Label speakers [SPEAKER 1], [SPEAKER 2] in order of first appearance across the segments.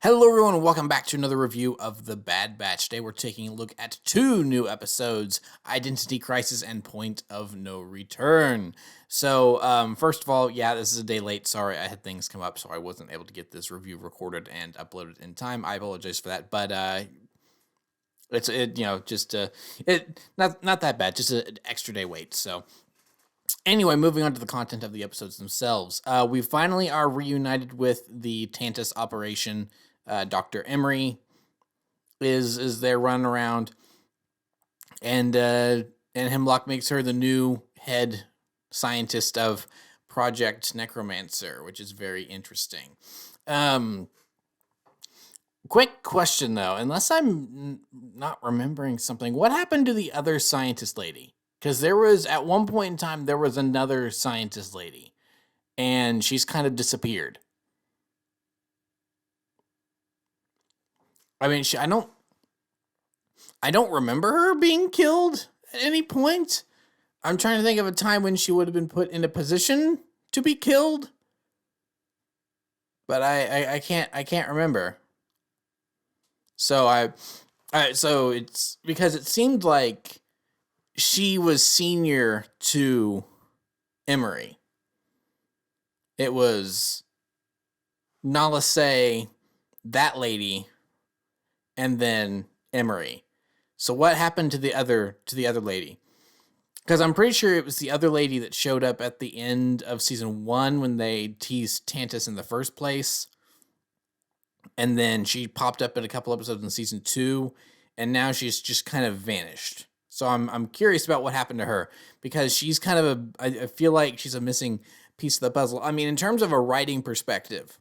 [SPEAKER 1] Hello, everyone, and welcome back to another review of The Bad Batch. Today, we're taking a look at two new episodes, Identity Crisis and Point of No Return. So, first of all, yeah, this is a day late. Sorry, I had things come up, so I wasn't able to get this review recorded and uploaded in time. I apologize for that, but not that bad, just an extra day wait. So, anyway, moving on to the content of the episodes themselves. We finally are reunited with the Tantus operation. Dr. Emory is there running around, and Hemlock makes her the new head scientist of Project Necromancer, which is very interesting. Quick question though, unless I'm not remembering something, what happened to the other scientist lady? Because there was, at one point in time, there was another scientist lady, and she's kind of disappeared. I mean, I don't remember her being killed at any point. I'm trying to think of a time when she would have been put in a position to be killed, but I can't remember. So so it's because it seemed like she was senior to Emory. It was Nalase, that lady, and then Emory. So what happened to the other lady? Because I'm pretty sure it was the other lady that showed up at the end of season 1 when they teased Tantus in the first place. And then she popped up in a couple episodes in season 2, and now she's just kind of vanished. So I'm curious about what happened to her, because she's kind of I feel like she's a missing piece of the puzzle. I mean, in terms of a writing perspective,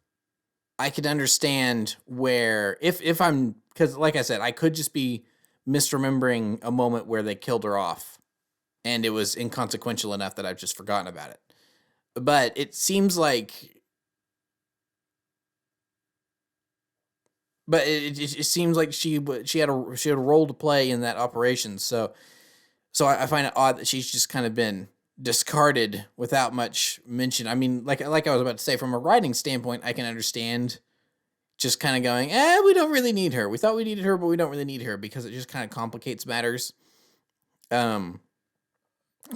[SPEAKER 1] I could understand where if I'm, because like I said, I could just be misremembering a moment where they killed her off and it was inconsequential enough that I've just forgotten about it. But it seems like, it seems like she had a role to play in that operation. So I find it odd that she's just kind of been discarded without much mention. I mean, like I was about to say, from a writing standpoint, I can understand just kind of going, we don't really need her. We thought we needed her, but we don't really need her, because it just kind of complicates matters. Kind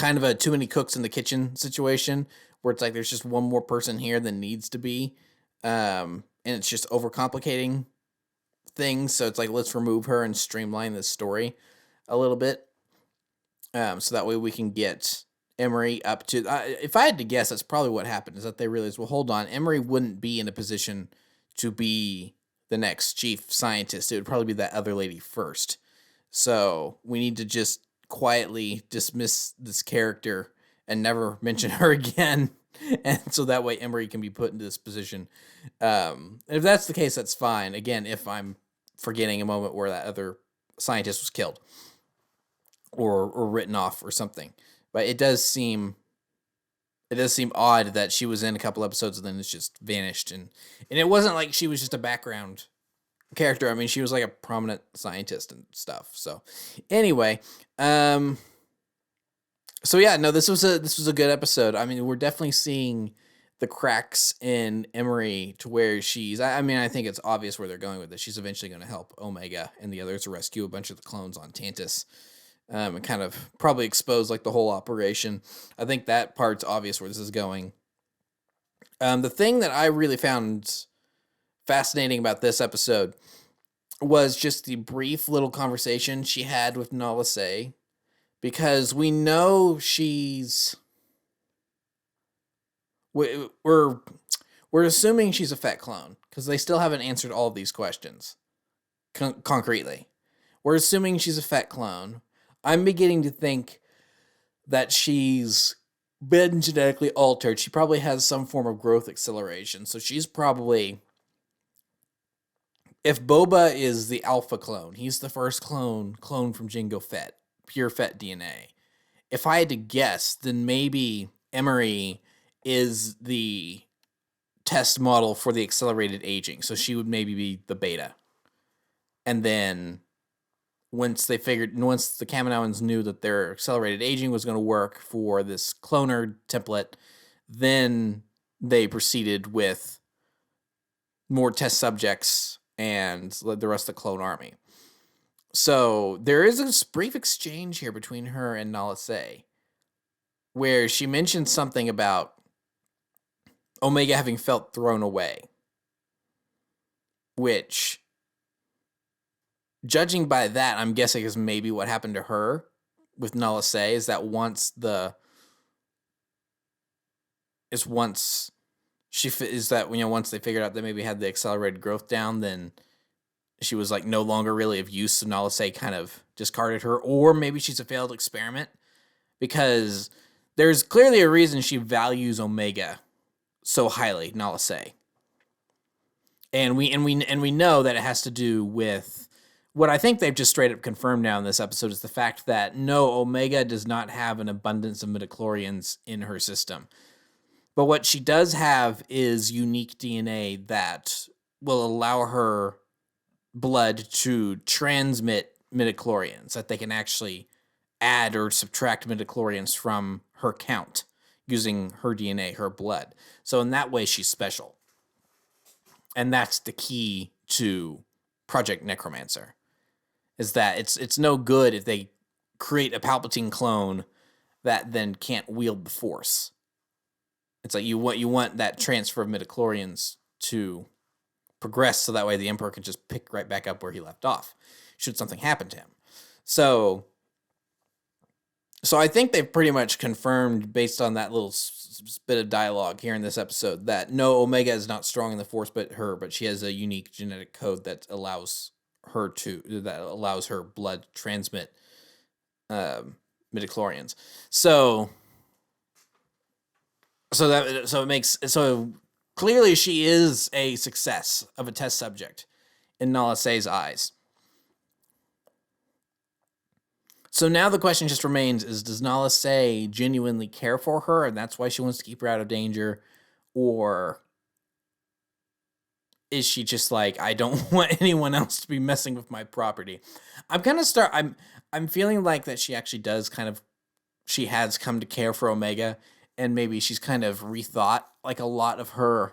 [SPEAKER 1] of a too many cooks in the kitchen situation, where it's like there's just one more person here than needs to be. And it's just overcomplicating things. So it's like, let's remove her and streamline this story a little bit. So that way we can get Emory up to, if I had to guess, that's probably what happened, is that they realized, well, hold on, Emory wouldn't be in a position to be the next chief scientist. It would probably be that other lady first. So we need to just quietly dismiss this character and never mention her again. And so that way Emory can be put into this position. If that's the case, that's fine. Again, if I'm forgetting a moment where that other scientist was killed or written off or something. But it does seem odd that she was in a couple episodes and then it's just vanished. And it wasn't like she was just a background character. I mean, she was like a prominent scientist and stuff. So anyway, so yeah, no, this was a good episode. I mean, we're definitely seeing the cracks in Emory to where she's, I mean, I think it's obvious where they're going with this. She's eventually going to help Omega and the others to rescue a bunch of the clones on Tantus. And kind of probably expose like the whole operation. I think that part's obvious where this is going. The thing that I really found fascinating about this episode was just the brief little conversation she had with Nalase, because we know we're assuming she's a Fett clone, because they still haven't answered all of these questions concretely. We're assuming she's a Fett clone. I'm beginning to think that she's been genetically altered. She probably has some form of growth acceleration. So she's probably, if Boba is the alpha clone, he's the first clone from Jango Fett, pure Fett DNA. If I had to guess, then maybe Emory is the test model for the accelerated aging. So she would maybe be the beta. And then once the Kaminoans knew that their accelerated aging was going to work for this cloner template, then they proceeded with more test subjects and led the rest of the clone army. So there is a brief exchange here between her and Nala Se, where she mentions something about Omega having felt thrown away, which, judging by that, I'm guessing is maybe what happened to her with Nala Se, is that once once they figured out they maybe had the accelerated growth down, then she was like no longer really of use, so Nala Se kind of discarded her, or maybe she's a failed experiment, because there's clearly a reason she values Omega so highly, Nala Se. And we know that it has to do with what I think they've just straight up confirmed now in this episode, is the fact that no, Omega does not have an abundance of midichlorians in her system. But what she does have is unique DNA that will allow her blood to transmit midichlorians, that they can actually add or subtract midichlorians from her count using her DNA, her blood. So in that way, she's special. And that's the key to Project Necromancer, is that it's no good if they create a Palpatine clone that then can't wield the Force. It's like you want that transfer of midichlorians to progress, so that way the Emperor can just pick right back up where he left off, should something happen to him. So I think they've pretty much confirmed, based on that little bit of dialogue here in this episode, that no, Omega is not strong in the Force, but she has a unique genetic code that allows her blood to transmit midichlorians. So clearly she is a success of a test subject in Nala Se's eyes. So now the question just remains, does Nala Se genuinely care for her, and that's why she wants to keep her out of danger? Or is she just like, I don't want anyone else to be messing with my property? I'm feeling like that she actually she has come to care for Omega, and maybe she's kind of rethought like a lot of her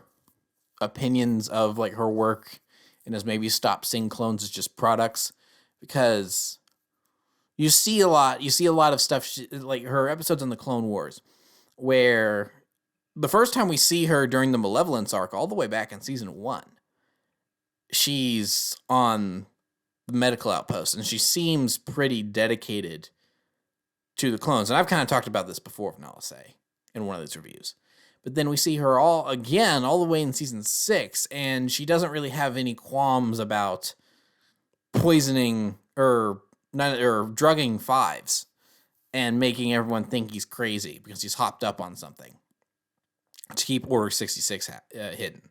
[SPEAKER 1] opinions of like her work, and has maybe stopped seeing clones as just products, because you see a lot of stuff, like her episodes in the Clone Wars, where the first time we see her during the Malevolence arc, all the way back in season 1, she's on the medical outpost, and she seems pretty dedicated to the clones. And I've kind of talked about this before with Nala Se in one of these reviews. But then we see her all the way in season 6, and she doesn't really have any qualms about poisoning or drugging Fives and making everyone think he's crazy because he's hopped up on something to keep Order 66 hidden.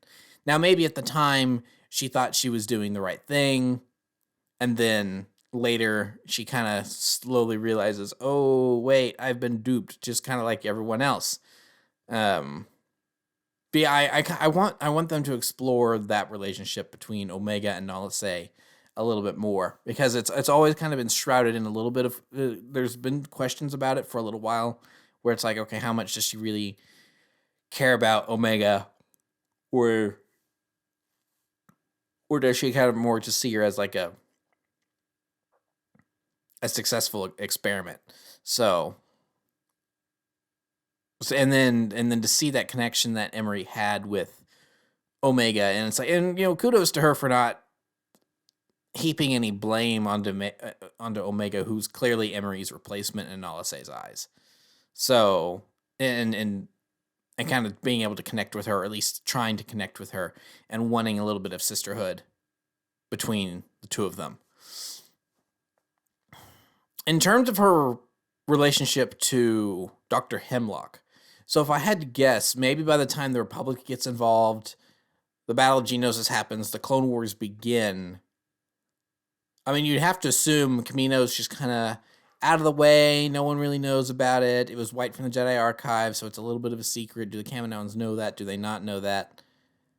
[SPEAKER 1] Now, maybe at the time she thought she was doing the right thing, and then later she kind of slowly realizes, oh, wait, I've been duped, just kind of like everyone else. But yeah, I want them to explore that relationship between Omega and Nala Se a little bit more, because it's always kind of been shrouded in a little bit of there's been questions about it for a little while, where it's like, okay, how much does she really care about Omega, or does she kind of more just see her as like a successful experiment? So and then to see that connection that Emory had with Omega, and it's like, and kudos to her for not heaping any blame onto Omega, who's clearly Emory's replacement in Nala Se's eyes. So, and kind of being able to connect with her, or at least trying to connect with her, and wanting a little bit of sisterhood between the two of them. In terms of her relationship to Dr. Hemlock, so if I had to guess, maybe by the time the Republic gets involved, the Battle of Geonosis happens, the Clone Wars begin, I mean, you'd have to assume Kamino's just kind of out of the way. No one really knows about it. It was wiped from the Jedi Archive, so it's a little bit of a secret. Do the Kaminoans know that? Do they not know that?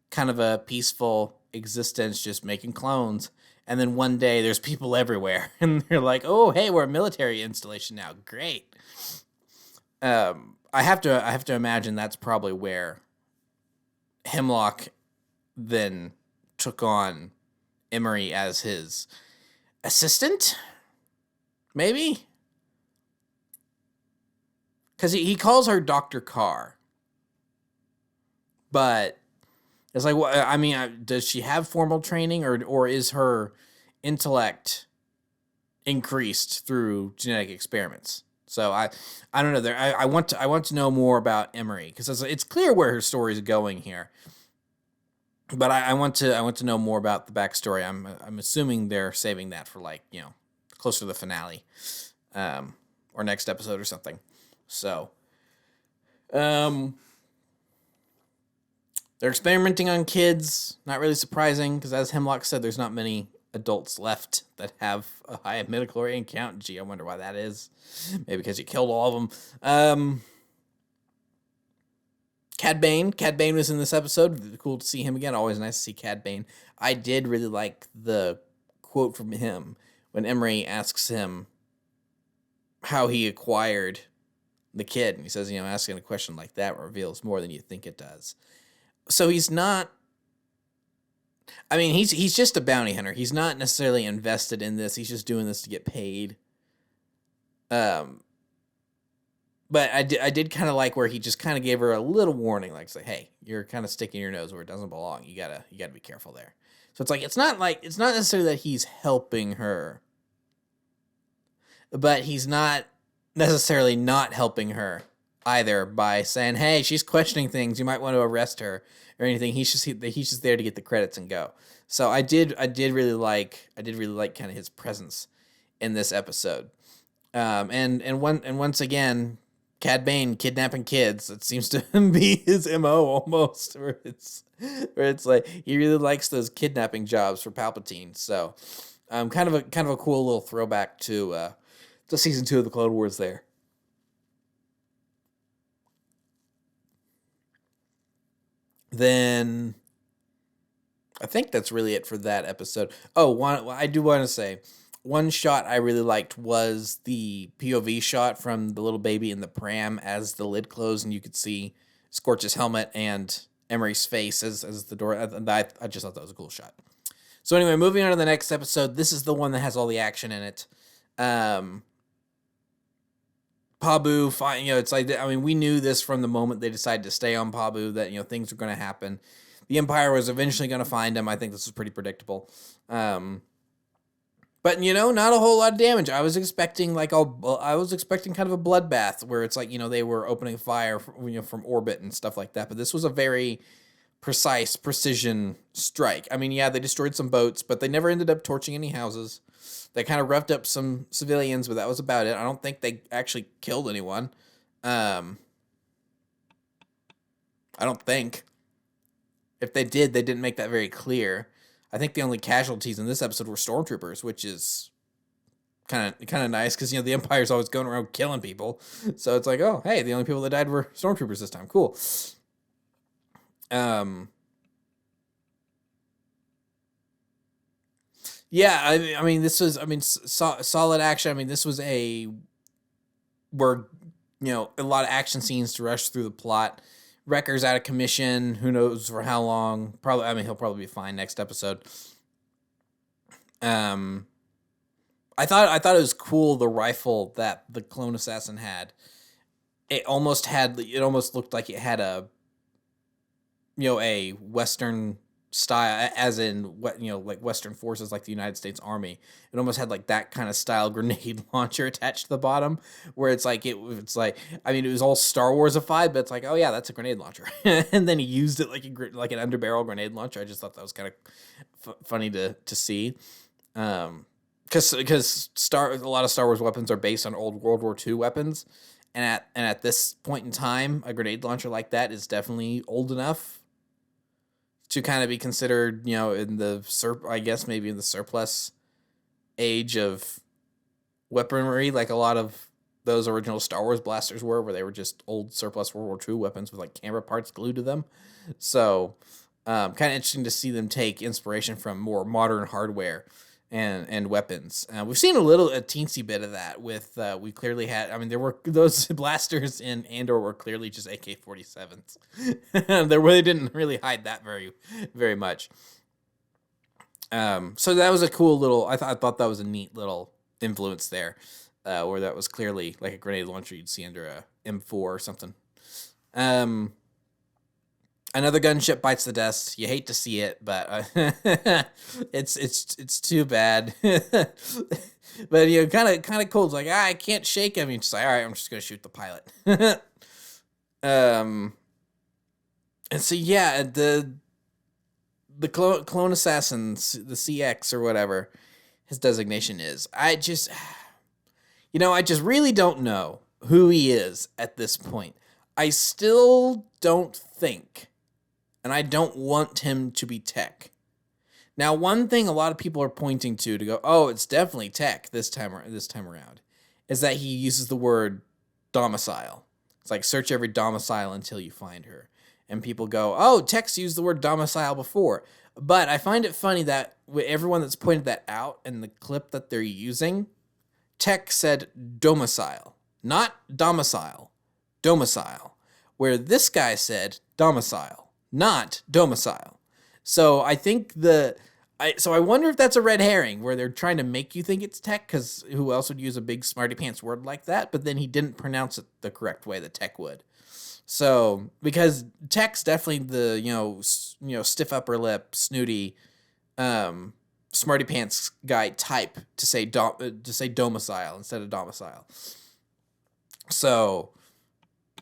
[SPEAKER 1] Kind of a peaceful existence, just making clones. And then one day, there's people everywhere, and they're like, "Oh, hey, we're a military installation now. Great." I have to imagine that's probably where Hemlock then took on Emory as his assistant, maybe? Because he calls her Dr. Carr. But it's like, well, I mean, does she have formal training, or is her intellect increased through genetic experiments? So I don't know. There, I want to know more about Emory, because it's clear where her story is going here. But I want to know more about the backstory. I'm assuming they're saving that for, like, closer to the finale, or next episode or something. So, they're experimenting on kids. Not really surprising, because as Hemlock said, there's not many adults left that have a high midichlorian count. Gee, I wonder why that is. Maybe because you killed all of them. Cad Bane was in this episode. Cool to see him again. Always nice to see Cad Bane. I did really like the quote from him when Emory asks him how he acquired the kid. And he says, asking a question like that reveals more than you think it does. So he's not... I mean, he's just a bounty hunter. He's not necessarily invested in this. He's just doing this to get paid. But I did kind of like where he just kind of gave her a little warning, like, say, hey, you're kind of sticking your nose where it doesn't belong. You gotta be careful there. So it's like, it's not necessarily that he's helping her, but he's not necessarily not helping her either by saying, hey, she's questioning things, you might want to arrest her or anything. He's just there to get the credits and go. So I did really like kind of his presence in this episode. And once again, Cad Bane kidnapping kids. It seems to be his MO almost, where it's like he really likes those kidnapping jobs for Palpatine. So, kind of a cool little throwback to season 2 of the Clone Wars there. Then I think that's really it for that episode. I do want to say, one shot I really liked was the POV shot from the little baby in the pram as the lid closed, and you could see Scorch's helmet and Emory's face as the door. I just thought that was a cool shot. So anyway, moving on to the next episode. This is the one that has all the action in it. Pabu, it's like, I mean, we knew this from the moment they decided to stay on Pabu, that, things were going to happen. The Empire was eventually going to find him. I think this was pretty predictable. But, not a whole lot of damage. I was expecting kind of a bloodbath where it's like, they were opening fire from orbit and stuff like that. But this was a very precise, precision strike. I mean, yeah, they destroyed some boats, but they never ended up torching any houses. They kind of roughed up some civilians, but that was about it. I don't think they actually killed anyone. I don't think. If they did, they didn't make that very clear. I think the only casualties in this episode were stormtroopers, which is kind of nice, because the Empire's always going around killing people. So it's like, oh, hey, the only people that died were stormtroopers this time. Cool. Yeah, I mean, this was, solid action. I mean, this was where, a lot of action scenes to rush through the plot. Wrecker's out of commission. Who knows for how long? Probably. He'll probably be fine next episode. I thought it was cool, the rifle that the clone assassin had. It almost looked like it had a Western style, as in like Western forces, like the United States Army. It almost had like that kind of style grenade launcher attached to the bottom, where it's like it was all Star Warsified, but it's like, oh yeah, that's a grenade launcher. And then he used it like an underbarrel grenade launcher. I just thought that was kind of funny to see, because a lot of Star Wars weapons are based on old World War II weapons, and at this point in time, a grenade launcher like that is definitely old enough to kind of be considered, in the surplus age of weaponry, like a lot of those original Star Wars blasters were, where they were just old surplus World War II weapons with like camera parts glued to them. So, kind of interesting to see them take inspiration from more modern hardware and weapons. We've seen a teensy bit of that with, we clearly had, there were those blasters in Andor were clearly just AK-47s. They didn't really hide that very, very much. So that was a cool little. I thought that was a neat little influence there, where that was clearly like a grenade launcher you'd see under a M4 or something. Um, Another gunship bites the dust. You hate to see it, but it's too bad. But kind of cool. It's like I can't shake him. You're just like, all right, I'm just gonna shoot the pilot. um, and so yeah, the clone assassins, the CX or whatever his designation is. I just really don't know who he is at this point. I still don't think, and I don't want him to be Tech. Now, one thing a lot of people are pointing to go, oh, it's definitely Tech this time around, is that he uses the word domicile. It's like search every domicile until you find her. And people go, oh, Tech's used the word domicile before. But I find it funny that everyone that's pointed that out in the clip that they're using, Tech said domicile, not domicile, domicile. Where this guy said domicile, not domicile. So I think I wonder if that's a red herring where they're trying to make you think it's Tech, because who else would use a big smarty pants word like that? But then he didn't pronounce it the correct way that Tech would. So because Tech's definitely the stiff upper lip, snooty, smarty pants guy type to say domicile instead of domicile. So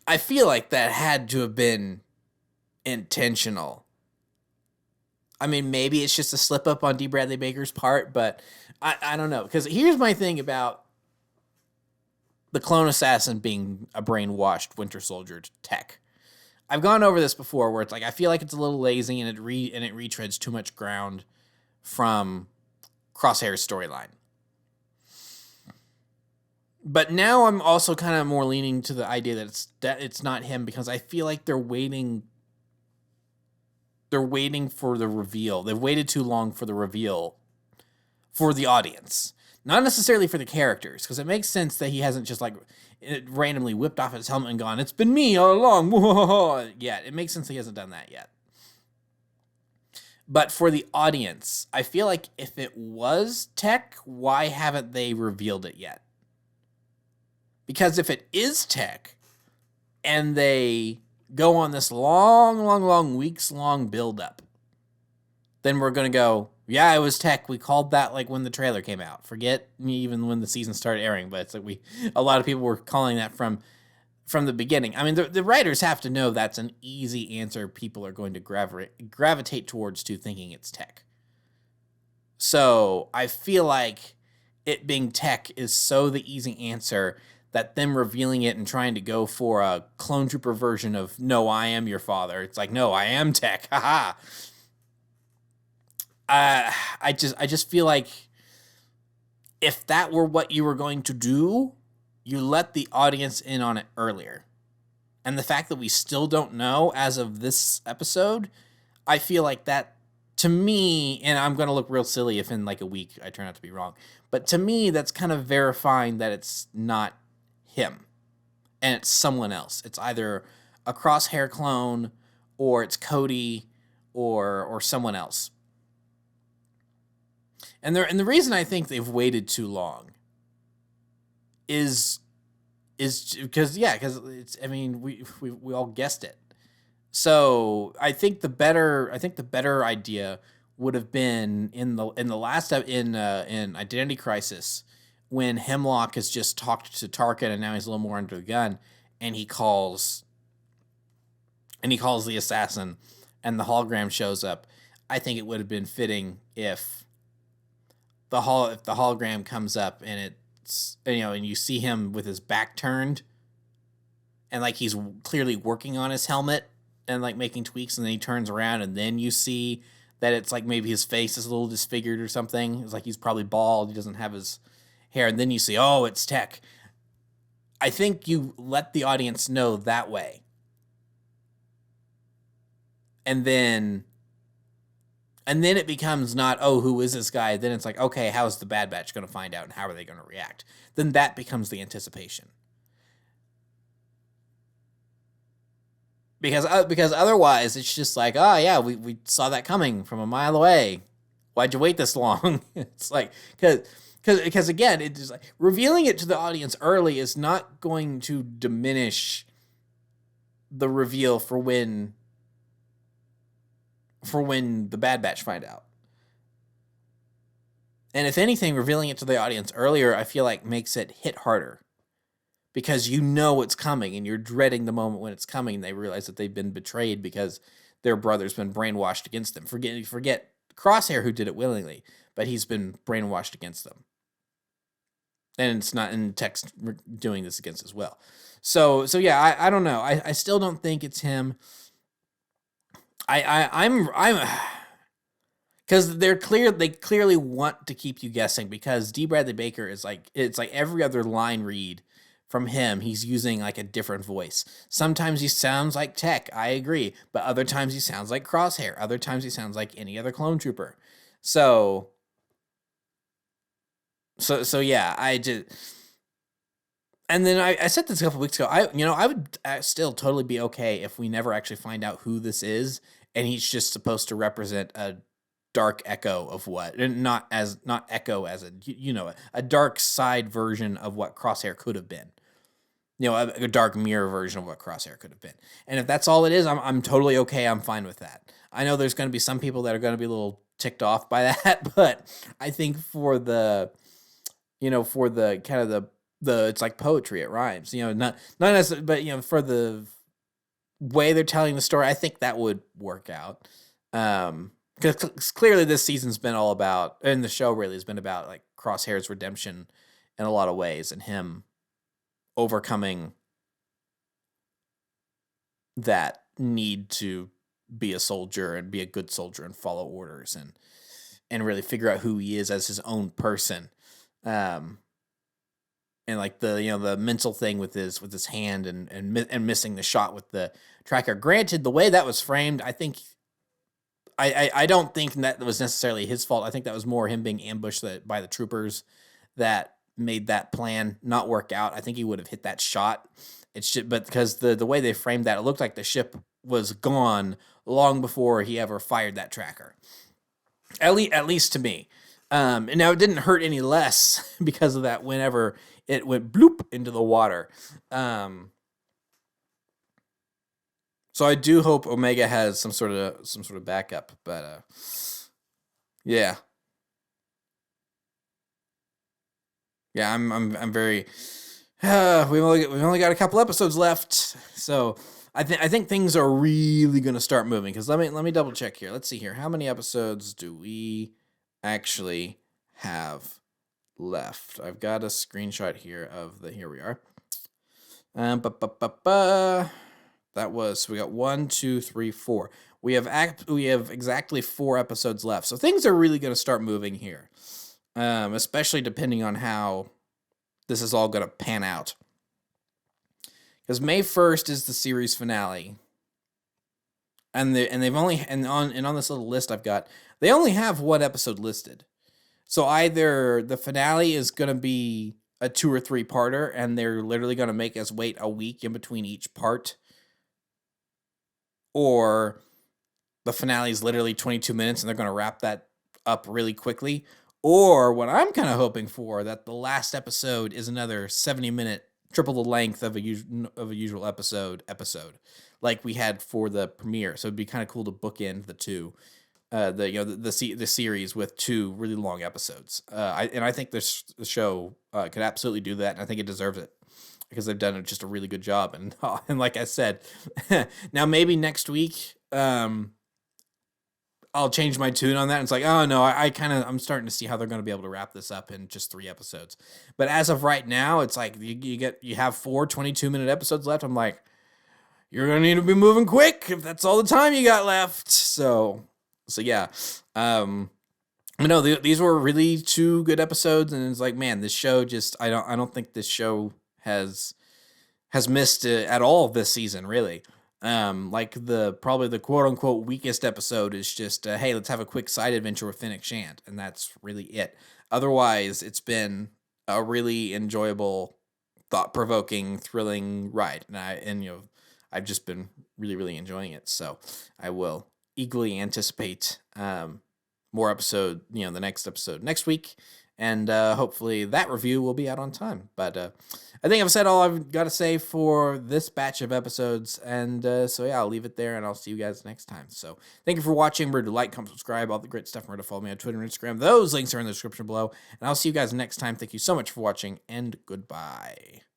[SPEAKER 1] I feel like that had to have been intentional. I mean, maybe it's just a slip up on D. Bradley Baker's part, but I don't know. Because here's my thing about the clone assassin being a brainwashed Winter Soldier Tech. I've gone over this before where it's like I feel like it's a little lazy and it retreads too much ground from Crosshair's storyline. But now I'm also kind of more leaning to the idea that it's not him, because I feel like they're waiting for the reveal. They've waited too long for the reveal for the audience. Not necessarily for the characters, because it makes sense that he hasn't just like randomly whipped off his helmet and gone, it's been me all along. Yeah, it makes sense he hasn't done that yet. But for the audience, I feel like if it was Tech, why haven't they revealed it yet? Because if it is Tech, and they go on this long, weeks-long build-up, then we're going to go, yeah, it was Tech. We called that like when the trailer came out. Forget even when the season started airing, but it's like a lot of people were calling that from the beginning. I mean, the writers have to know that's an easy answer people are going to gravitate towards to thinking it's Tech. So I feel like it being Tech is so the easy answer that them revealing it and trying to go for a clone trooper version of, no, I am your father. It's like, no, I am Tech. Haha. I just feel like if that were what you were going to do, you let the audience in on it earlier. And the fact that we still don't know as of this episode, I feel like that, to me, and I'm going to look real silly if in like a week I turn out to be wrong, but to me, that's kind of verifying that it's not him and it's someone else. It's either a Crosshair clone or it's Cody or someone else. And the reason I think they've waited too long is because it's, I mean, we all guessed it. So I think the better idea would have been in the last in Identity Crisis, when Hemlock has just talked to Tarkin and now he's a little more under the gun, and he calls the assassin and the hologram shows up. I think it would have been fitting if the hologram comes up and it's, and you see him with his back turned and like he's clearly working on his helmet and like making tweaks, and then he turns around and then you see that it's like maybe his face is a little disfigured or something. It's like he's probably bald, he doesn't have his hair, and then you see, oh, it's Tech. I think you let the audience know that way. And then it becomes not, oh, who is this guy? Then it's like, okay, how's the Bad Batch going to find out and how are they going to react? Then that becomes the anticipation. Because otherwise it's just like, oh yeah, we saw that coming from a mile away. Why'd you wait this long? It's like, because again, it is like revealing it to the audience early is not going to diminish the reveal for when the Bad Batch find out. And if anything, revealing it to the audience earlier, I feel like makes it hit harder because you know it's coming and you're dreading the moment when it's coming. And they realize that they've been betrayed because their brother's been brainwashed against them. Forget Crosshair, who did it willingly, but he's been brainwashed against them. And it's not in text doing this against as well. So yeah, I don't know. I still don't think it's him. I'm because they clearly want to keep you guessing because D. Bradley Baker is like, it's like every other line read from him, he's using like a different voice. Sometimes he sounds like Tech, I agree, but other times he sounds like Crosshair. Other times he sounds like any other clone trooper. So yeah, I just, and then I said this a couple weeks ago. I would still totally be okay if we never actually find out who this is, and he's just supposed to represent a dark echo of what, and not echo as a dark side version of what Crosshair could have been. A dark mirror version of what Crosshair could have been. And if that's all it is, I'm totally okay. I'm fine with that. I know there's going to be some people that are going to be a little ticked off by that, but I think for the kind of the it's like poetry, it rhymes. Not as, but for the way they're telling the story, I think that would work out. Because clearly this season's been all about, and the show really has been about like Crosshair's redemption in a lot of ways, and him overcoming that need to be a soldier and be a good soldier and follow orders and really figure out who he is as his own person. And like the mental thing with his hand and missing the shot with the tracker. Granted, the way that was framed, I think I don't think that was necessarily his fault. I think that was more him being ambushed by the troopers that made that plan not work out. I think he would have hit that shot. It's just, but because the way they framed that, it looked like the ship was gone long before he ever fired that tracker. At least to me. And now it didn't hurt any less because of that whenever it went bloop into the water. So I do hope Omega has some sort of backup, but yeah. Yeah, I'm very we've only got a couple episodes left. So I think things are really going to start moving cuz let me double check here. Let's see here. How many episodes do we actually have left? I've got a screenshot here here we are. That was, so we got 1, 2, 3, 4. We have exactly 4 episodes left. So things are really going to start moving here. Especially depending on how this is all going to pan out. Because May 1st is the series finale. And they've only on this little list I've got, they only have 1 episode listed. So either the finale is going to be a 2 or 3 parter and they're literally going to make us wait a week in between each part, or the finale is literally 22 minutes and they're going to wrap that up really quickly, or what I'm kind of hoping for, that the last episode is another 70-minute, triple the length of a usual episode like we had for the premiere. So it'd be kind of cool to bookend the two, the series with 2 really long episodes. I think the show could absolutely do that, and I think it deserves it because they've done just a really good job. And like I said, now maybe next week I'll change my tune on that. And it's like, oh no, I'm starting to see how they're going to be able to wrap this up in just 3 episodes. But as of right now, it's like you have 4 22-minute episodes left. I'm like, you're going to need to be moving quick if that's all the time you got left. So yeah. These were really 2 good episodes, and it's like, man, this show just, I don't think this show has missed at all this season, really. Like probably the quote unquote weakest episode is just, hey, let's have a quick side adventure with Fennec Shand, and that's really it. Otherwise, it's been a really enjoyable, thought-provoking, thrilling ride, and I've just been really, really enjoying it. So I will eagerly anticipate the next episode next week. And hopefully that review will be out on time. But I think I've said all I've got to say for this batch of episodes. And so, yeah, I'll leave it there, and I'll see you guys next time. So thank you for watching. Remember to like, comment, subscribe, all the great stuff. Remember to follow me on Twitter and Instagram. Those links are in the description below. And I'll see you guys next time. Thank you so much for watching, and goodbye.